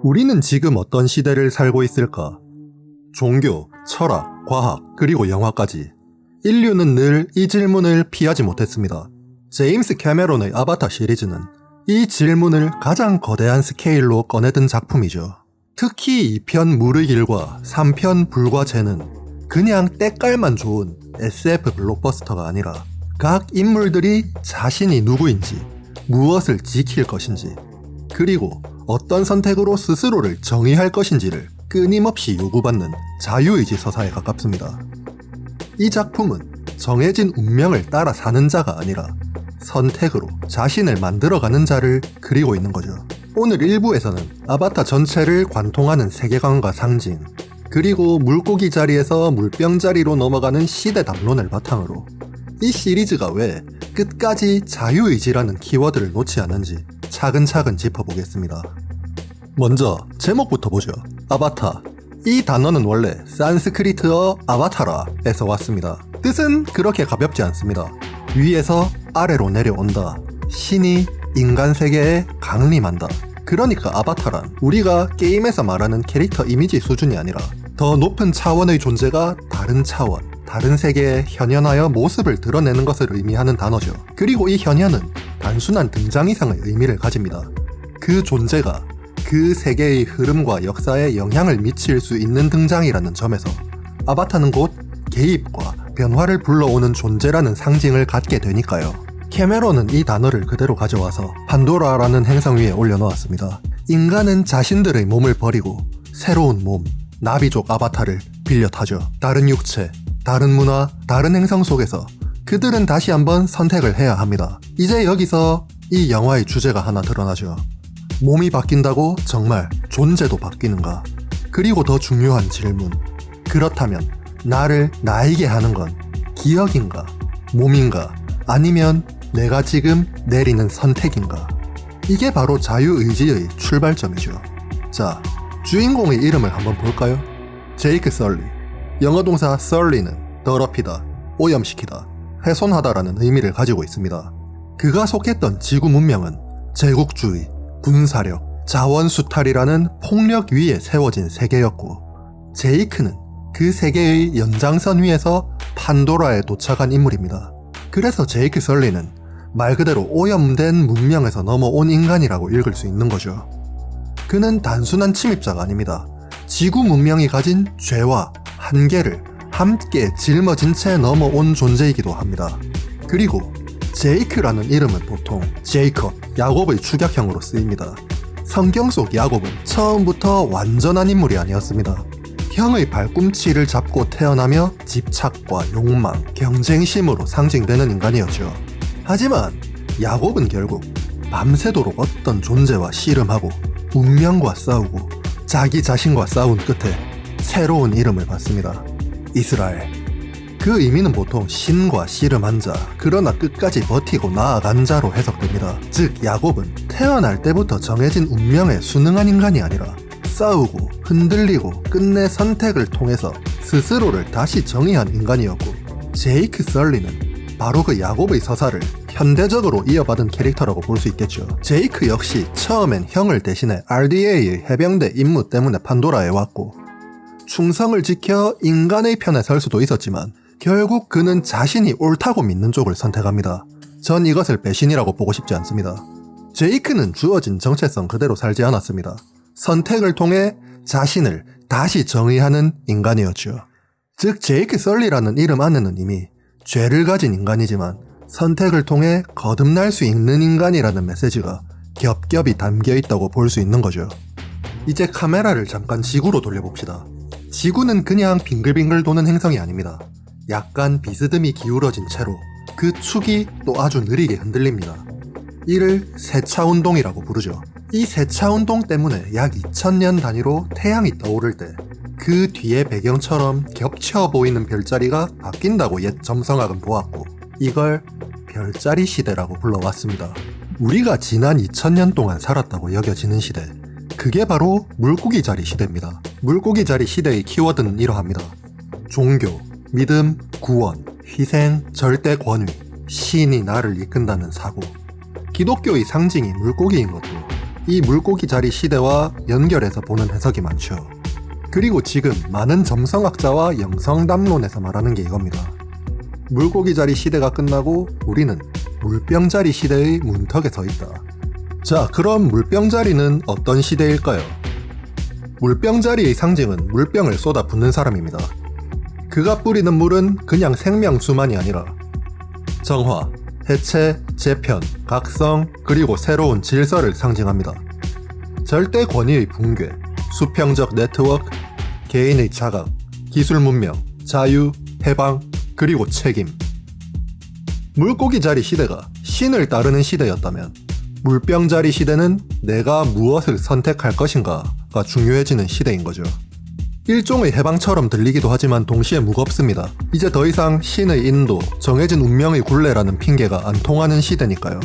우리는 지금 어떤 시대를 살고 있을까? 종교, 철학, 과학, 그리고 영화까지 인류는 늘 이 질문을 피하지 못했습니다. 제임스 캐메론의 아바타 시리즈는 이 질문을 가장 거대한 스케일로 꺼내든 작품이죠. 특히 2편 물의 길과 3편 불과 쟤는 그냥 때깔만 좋은 SF 블록버스터가 아니라 각 인물들이 자신이 누구인지, 무엇을 지킬 것인지, 그리고 어떤 선택으로 스스로를 정의할 것인지를 끊임없이 요구받는 자유의지 서사에 가깝습니다. 이 작품은 정해진 운명을 따라 사는 자가 아니라 선택으로 자신을 만들어가는 자를 그리고 있는 거죠. 오늘 1부에서는 아바타 전체를 관통하는 세계관과 상징, 그리고 물고기 자리에서 물병 자리로 넘어가는 시대 담론을 바탕으로 이 시리즈가 왜 끝까지 자유의지라는 키워드를 놓지 않는지 차근차근 짚어보겠습니다. 먼저 제목부터 보죠. 아바타. 이 단어는 원래 산스크리트어 아바타라에서 왔습니다. 뜻은 그렇게 가볍지 않습니다. 위에서 아래로 내려온다. 신이 인간 세계에 강림한다. 그러니까 아바타란 우리가 게임에서 말하는 캐릭터 이미지 수준이 아니라 더 높은 차원의 존재가 다른 차원, 다른 세계에 현현하여 모습을 드러내는 것을 의미하는 단어죠. 그리고 이 현현은 단순한 등장 이상의 의미를 가집니다. 그 존재가 그 세계의 흐름과 역사에 영향을 미칠 수 있는 등장이라는 점에서 아바타는 곧 개입과 변화를 불러오는 존재라는 상징을 갖게 되니까요. 캐메론은 이 단어를 그대로 가져와서 판도라라는 행성 위에 올려놓았습니다. 인간은 자신들의 몸을 버리고 새로운 몸, 나비족 아바타를 빌려 타죠. 다른 육체, 다른 문화, 다른 행성 속에서 그들은 다시 한번 선택을 해야 합니다. 이제 여기서 이 영화의 주제가 하나 드러나죠. 몸이 바뀐다고 정말 존재도 바뀌는가? 그리고 더 중요한 질문. 그렇다면 나를 나이게 하는 건 기억인가? 몸인가? 아니면 내가 지금 내리는 선택인가? 이게 바로 자유의지의 출발점이죠. 자, 주인공의 이름을 한번 볼까요? 제이크 설리. 영어 동사 썰리는 더럽히다, 오염시키다, 훼손하다라는 의미를 가지고 있습니다. 그가 속했던 지구 문명은 제국주의, 군사력, 자원수탈이라는 폭력 위에 세워진 세계였고, 제이크는 그 세계의 연장선 위에서 판도라에 도착한 인물입니다. 그래서 제이크 설리는 말 그대로 오염된 문명에서 넘어온 인간이라고 읽을 수 있는 거죠. 그는 단순한 침입자가 아닙니다. 지구 문명이 가진 죄와 한계를 함께 짊어진 채 넘어온 존재이기도 합니다. 그리고 제이크라는 이름은 보통 제이컵, 야곱의 축약형으로 쓰입니다. 성경 속 야곱은 처음부터 완전한 인물이 아니었습니다. 형의 발꿈치를 잡고 태어나며 집착과 욕망, 경쟁심으로 상징되는 인간이었죠. 하지만 야곱은 결국 밤새도록 어떤 존재와 씨름하고 운명과 싸우고 자기 자신과 싸운 끝에 새로운 이름을 받습니다. 이스라엘. 그 의미는 보통 신과 씨름한 자, 그러나 끝까지 버티고 나아간 자로 해석됩니다. 즉 야곱은 태어날 때부터 정해진 운명에 순응한 인간이 아니라 싸우고 흔들리고 끝내 선택을 통해서 스스로를 다시 정의한 인간이었고, 제이크 설리는 바로 그 야곱의 서사를 현대적으로 이어받은 캐릭터라고 볼 수 있겠죠. 제이크 역시 처음엔 형을 대신해 RDA의 해병대 임무 때문에 판도라에 왔고, 충성을 지켜 인간의 편에 설 수도 있었지만 결국 그는 자신이 옳다고 믿는 쪽을 선택합니다. 전 이것을 배신이라고 보고 싶지 않습니다. 제이크는 주어진 정체성 그대로 살지 않았습니다. 선택을 통해 자신을 다시 정의하는 인간이었죠. 즉 제이크 설리라는 이름 안에는 이미 죄를 가진 인간이지만 선택을 통해 거듭날 수 있는 인간이라는 메시지가 겹겹이 담겨있다고 볼 수 있는 거죠. 이제 카메라를 잠깐 지구로 돌려봅시다. 지구는 그냥 빙글빙글 도는 행성이 아닙니다. 약간 비스듬히 기울어진 채로 그 축이 또 아주 느리게 흔들립니다. 이를 세차운동이라고 부르죠. 이 세차운동 때문에 약 2000년 단위로 태양이 떠오를 때 그 뒤의 배경처럼 겹쳐 보이는 별자리가 바뀐다고 옛 점성학은 보았고, 이걸 별자리 시대라고 불러왔습니다. 우리가 지난 2000년 동안 살았다고 여겨지는 시대, 그게 바로 물고기 자리 시대입니다. 물고기 자리 시대의 키워드는 이러합니다. 종교, 믿음, 구원, 희생, 절대 권위, 신이 나를 이끈다는 사고. 기독교의 상징이 물고기인 것도 이 물고기 자리 시대와 연결해서 보는 해석이 많죠. 그리고 지금 많은 점성학자와 영성담론에서 말하는 게 이겁니다. 물고기 자리 시대가 끝나고 우리는 물병 자리 시대의 문턱에 서 있다. 자, 그럼 물병 자리는 어떤 시대일까요? 물병 자리의 상징은 물병을 쏟아 붓는 사람입니다. 그가 뿌리는 물은 그냥 생명수만이 아니라 정화, 해체, 재편, 각성, 그리고 새로운 질서를 상징합니다. 절대 권위의 붕괴, 수평적 네트워크, 개인의 자각, 기술 문명, 자유, 해방, 그리고 책임. 물고기 자리 시대가 신을 따르는 시대였다면 물병 자리 시대는 내가 무엇을 선택할 것인가가 중요해지는 시대인 거죠. 일종의 해방처럼 들리기도 하지만 동시에 무겁습니다. 이제 더 이상 신의 인도, 정해진 운명의 굴레라는 핑계가 안 통하는 시대니까요.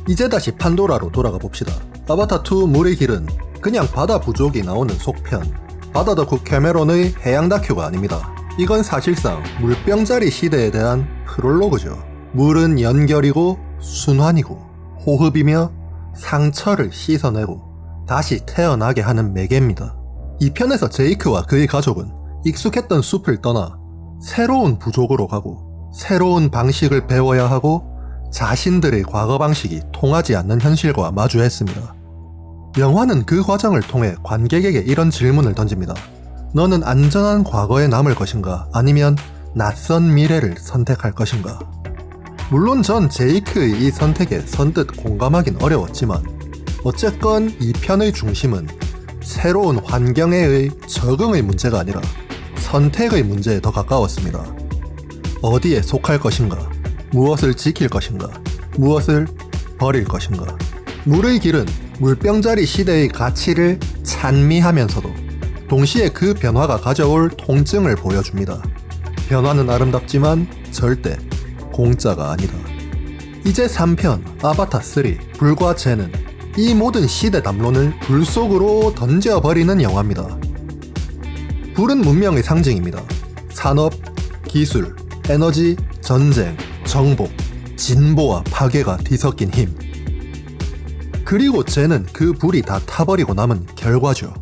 이제 다시 판도라로 돌아가 봅시다. 아바타2 물의 길은 그냥 바다 부족이 나오는 속편, 바다 덕후 캐메론의 해양 다큐가 아닙니다. 이건 사실상 물병자리 시대에 대한 프롤로그죠. 물은 연결이고 순환이고 호흡이며 상처를 씻어내고 다시 태어나게 하는 매개입니다. 이 편에서 제이크와 그의 가족은 익숙했던 숲을 떠나 새로운 부족으로 가고 새로운 방식을 배워야 하고 자신들의 과거 방식이 통하지 않는 현실과 마주했습니다. 영화는 그 과정을 통해 관객에게 이런 질문을 던집니다. 너는 안전한 과거에 남을 것인가? 아니면 낯선 미래를 선택할 것인가? 물론 전 제이크의 이 선택에 선뜻 공감하긴 어려웠지만 어쨌건 이 편의 중심은 새로운 환경에 적응의 문제가 아니라 선택의 문제에 더 가까웠습니다. 어디에 속할 것인가? 무엇을 지킬 것인가? 무엇을 버릴 것인가? 물의 길은 물병자리 시대의 가치를 찬미하면서도 동시에 그 변화가 가져올 통증을 보여줍니다. 변화는 아름답지만 절대 공짜가 아니다. 이제 3편 아바타3 불과 재는 이 모든 시대 담론을 불 속으로 던져버리는 영화입니다. 불은 문명의 상징입니다. 산업, 기술, 에너지, 전쟁, 정복, 진보와 파괴가 뒤섞인 힘. 그리고 쟤는 그 불이 다 타버리고 남은 결과죠.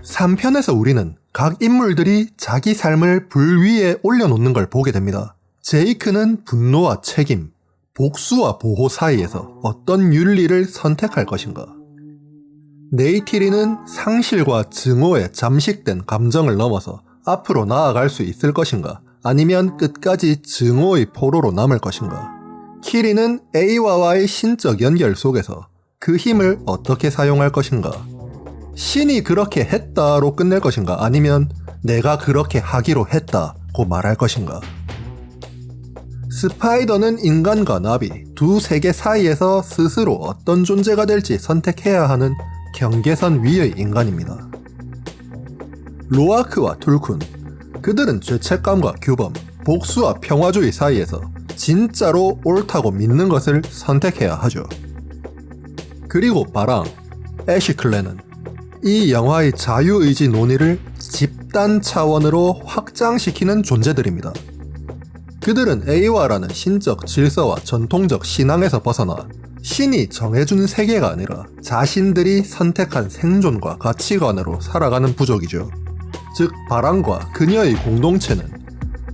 3편에서 우리는 각 인물들이 자기 삶을 불 위에 올려놓는 걸 보게 됩니다. 제이크는 분노와 책임, 복수와 보호 사이에서 어떤 윤리를 선택할 것인가? 네이티리는 상실과 증오에 잠식된 감정을 넘어서 앞으로 나아갈 수 있을 것인가? 아니면 끝까지 증오의 포로로 남을 것인가? 키리는 에이와와의 신적 연결 속에서 그 힘을 어떻게 사용할 것인가? 신이 그렇게 했다로 끝낼 것인가? 아니면 내가 그렇게 하기로 했다고 말할 것인가? 스파이더는 인간과 나비 두 세계 사이에서 스스로 어떤 존재가 될지 선택해야 하는 경계선 위의 인간입니다. 로아크와 툴쿤, 그들은 죄책감과 규범, 복수와 평화주의 사이에서 진짜로 옳다고 믿는 것을 선택해야 하죠. 그리고 바랑, 애쉬클레는 이 영화의 자유의지 논의를 집단 차원으로 확장시키는 존재들입니다. 그들은 에이와라는 신적 질서와 전통적 신앙에서 벗어나 신이 정해준 세계가 아니라 자신들이 선택한 생존과 가치관으로 살아가는 부족이죠. 즉 바랑과 그녀의 공동체는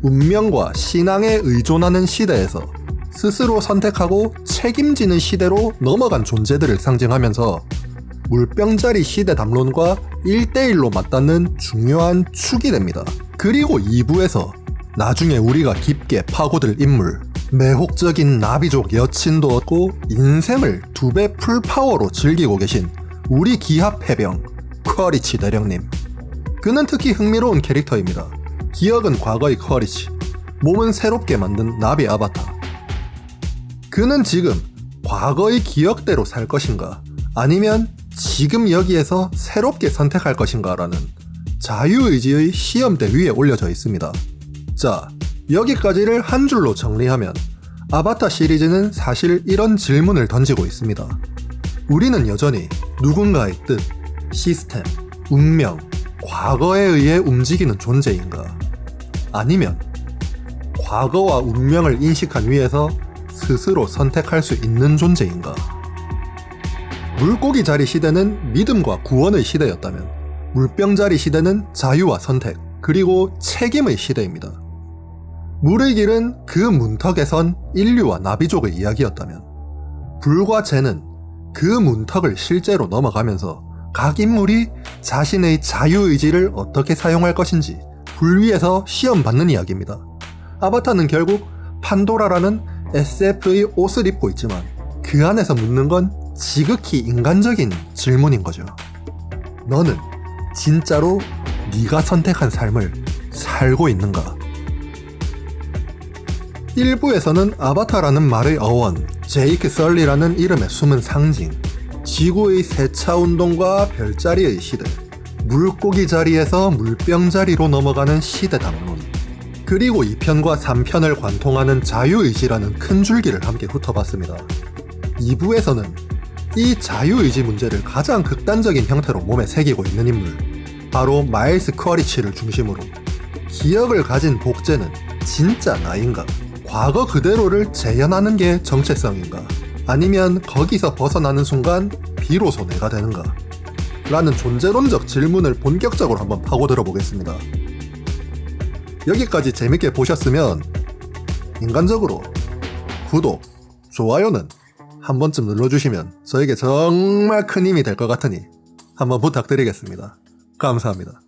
운명과 신앙에 의존하는 시대에서 스스로 선택하고 책임지는 시대로 넘어간 존재들을 상징하면서 물병자리 시대 담론과 1대1로 맞닿는 중요한 축이 됩니다. 그리고 2부에서 나중에 우리가 깊게 파고들 인물, 매혹적인 나비족 여친도 얻고 인생을 2배 풀파워로 즐기고 계신 우리 기합 해병 쿼리치 대령님. 그는 특히 흥미로운 캐릭터입니다. 기억은 과거의 쿼리치, 몸은 새롭게 만든 나비 아바타. 그는 지금 과거의 기억대로 살 것인가? 아니면 지금 여기에서 새롭게 선택할 것인가? 라는 자유의지의 시험대 위에 올려져 있습니다. 자, 여기까지를 한 줄로 정리하면 아바타 시리즈는 사실 이런 질문을 던지고 있습니다. 우리는 여전히 누군가의 뜻, 시스템, 운명, 과거에 의해 움직이는 존재인가? 아니면 과거와 운명을 인식한 위에서 스스로 선택할 수 있는 존재인가? 물고기 자리 시대는 믿음과 구원의 시대였다면 물병 자리 시대는 자유와 선택 그리고 책임의 시대입니다. 물의 길은 그 문턱에선 인류와 나비족의 이야기였다면 불과 재는 그 문턱을 실제로 넘어가면서 각 인물이 자신의 자유의지를 어떻게 사용할 것인지 불 위에서 시험받는 이야기입니다. 아바타는 결국 판도라라는 SF의 옷을 입고 있지만 그 안에서 묻는 건 지극히 인간적인 질문인 거죠. 너는 진짜로 네가 선택한 삶을 살고 있는가? 1부에서는 아바타라는 말의 어원, 제이크 설리라는 이름의 숨은 상징, 지구의 세차 운동과 별자리의 시대, 물고기 자리에서 물병 자리로 넘어가는 시대 담론, 그리고 2편과 3편을 관통하는 자유의지라는 큰 줄기를 함께 훑어봤습니다. 2부에서는 이 자유의지 문제를 가장 극단적인 형태로 몸에 새기고 있는 인물, 바로 마일스 쿼리치를 중심으로 기억을 가진 복제는 진짜 나인가? 과거 그대로를 재현하는 게 정체성인가? 아니면 거기서 벗어나는 순간 비로소 내가 되는가? 라는 존재론적 질문을 본격적으로 한번 파고들어 보겠습니다. 여기까지 재밌게 보셨으면 인간적으로 구독, 좋아요는 한 번쯤 눌러주시면 저에게 정말 큰 힘이 될 것 같으니 한번 부탁드리겠습니다. 감사합니다.